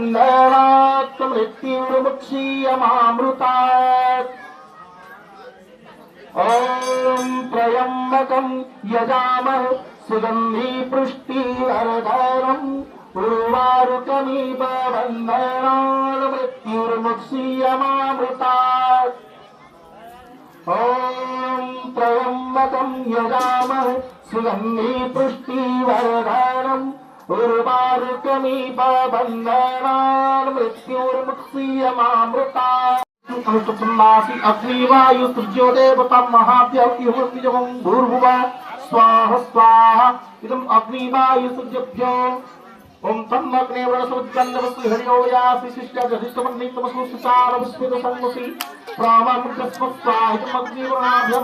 बन्धनात् मृत्युर्मुक्षीयमामृतात्। ॐ त्र्यम्बकं यजामहे सुगन्धि पुष्टिवर्धनम् उर्वारुकमिव बन्धनात् मृत्युर्मुक्षीयमामृतात्। ॐ त्र्यम्बकं यजामहे सुगन्धि पुष्टिवर्धनम् उर्वारुकमिव बन्धनात् मृत्युर्मुक्षीयमामृतात्। अनुष्टुप्नासि अग्निवायु सूर्यो देवता महाभ्यः भूर्भुवः स्वाहा स्वाहा इदम् अग्निवायु सूर्यभ्यो। ओम तन्मग्ने वरसोज्जन्नवसु हरियो यासि शिष्टाजहिष्टमन्नितमसु सुचारवस्मितसंवसि प्रामामुखस्व स्वाहा इदम् अग्निवर्णाभ्यः।